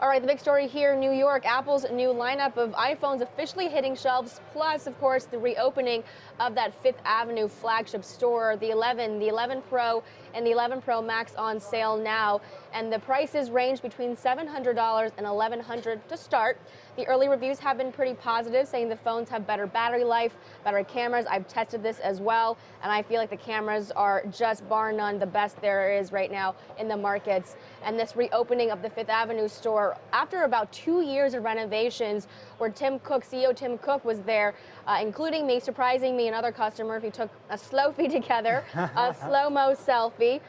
All right, the big story here in New York, Apple's new lineup of iPhones officially hitting shelves, plus, of course, the reopening of that Fifth Avenue flagship store. The 11 Pro, and the 11 Pro Max on sale now, and the prices range between $700 and $1,100 to start. The early reviews have been pretty positive, saying the phones have better battery life, better cameras. I've tested this as well, and I feel like the cameras are just bar none the best there is right now in the markets. And this reopening of the Fifth Avenue store, after about 2 years of renovations, where CEO Tim Cook was there, including me, surprising me and other customers. We took a selfie together, a slow-mo selfie.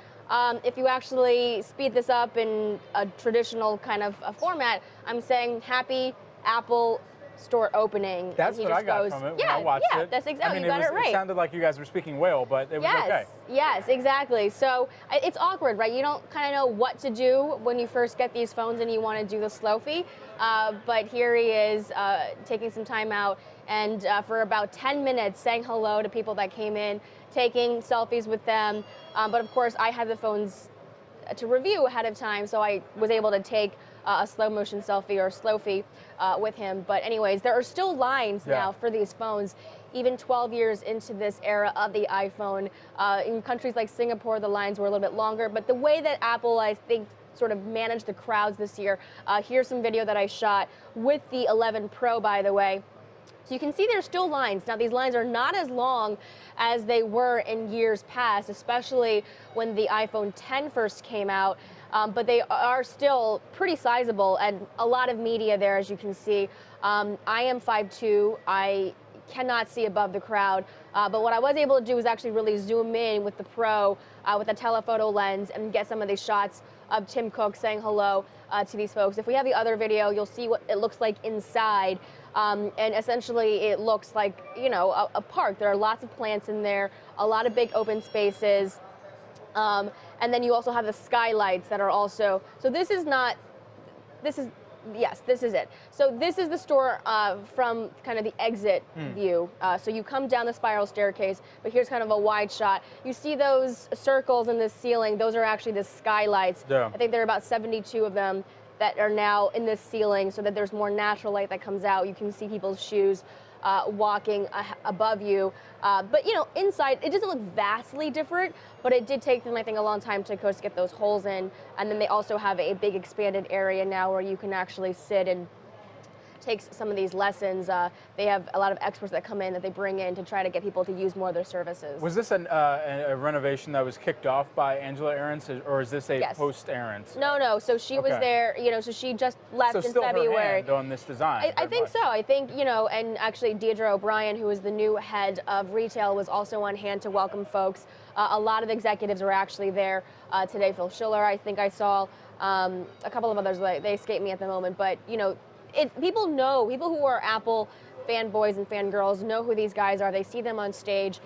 If you actually speed this up in a traditional kind of a format, I'm saying happy Apple store opening. That's what I got from it when I watched it. That's exactly, you got it right. It sounded like you guys were speaking whale, but it was okay. Yes, exactly. So it's awkward, right? You don't kind of know what to do when you first get these phones and you want to do the selfie. But here he is taking some time out and for about 10 minutes saying hello to people that came in, taking selfies with them. But of course, I had the phones to review ahead of time, so I was able to take a slow motion selfie or slowfie with him. But anyways, there are still lines now for these phones, even 12 years into this era of the iPhone. In countries like Singapore, the lines were a little bit longer, but the way that Apple, I think, sort of managed the crowds this year, here's some video that I shot with the 11 Pro, by the way. So you can see there's still lines. Now, these lines are not as long as they were in years past, especially when the iPhone X first came out, but they are still pretty sizable and a lot of media there, as you can see. I am 5'2". I cannot see above the crowd, but what I was able to do was actually really zoom in with the Pro with a telephoto lens and get some of these shots of Tim Cook saying hello to these folks. If we have the other video, you'll see what it looks like inside. And essentially it looks like, you know, a park. There are lots of plants in there, a lot of big open spaces. And then you also have the skylights that are also, so this is it. So this is the store from kind of the exit view. So you come down the spiral staircase, but here's kind of a wide shot. You see those circles in the ceiling, those are actually the skylights. I think there are about 72 of them that are now in this ceiling so that there's more natural light that comes out. You can see people's shoes walking above you. But, you know, inside, it doesn't look vastly different, but it did take them, I think, a long time to get those holes in. And then they also have a big expanded area now where you can actually sit and take some of these lessons. They have a lot of experts that come in that they bring in to try to get people to use more of their services. Was this a renovation that was kicked off by Angela Ahrendts, or is this a post-Ahrendts? No. So she was there, you know, so she just left in February. So still her hand on this design. I think so. I think, you know, and actually Deirdre O'Brien, who is the new head of retail, was also on hand to welcome folks. A lot of executives were actually there today. Phil Schiller, I think I saw. A couple of others, they escape me at the moment, but, you know, people who are Apple fanboys and fangirls know who these guys are. They see them on stage.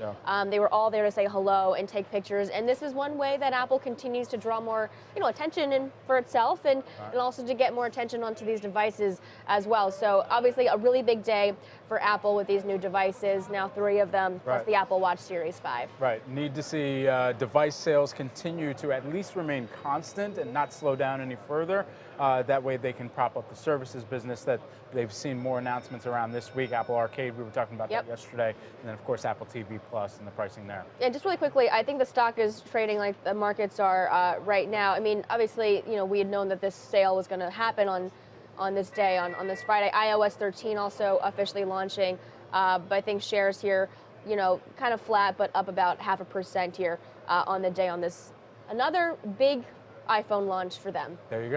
They were all there to say hello and take pictures. And this is one way that Apple continues to draw more, you know, attention for itself and also to get more attention onto these devices as well. So obviously a really big day for Apple with these new devices. Now 3 of them, plus the Apple Watch Series 5. Right. Need to see device sales continue to at least remain constant and not slow down any further. That way they can prop up the services business that they've seen more announcements around this week. Apple Arcade, we were talking about that yesterday. And then, of course, Apple TV Plus and the pricing there. And just really quickly, I think the stock is trading like the markets are right now. I mean, obviously, you know, we had known that this sale was going to happen on this day, on this Friday. iOS 13 also officially launching. But I think shares here, you know, kind of flat, but up about 0.5% here on the day on this. Another big iPhone launch for them. There you go.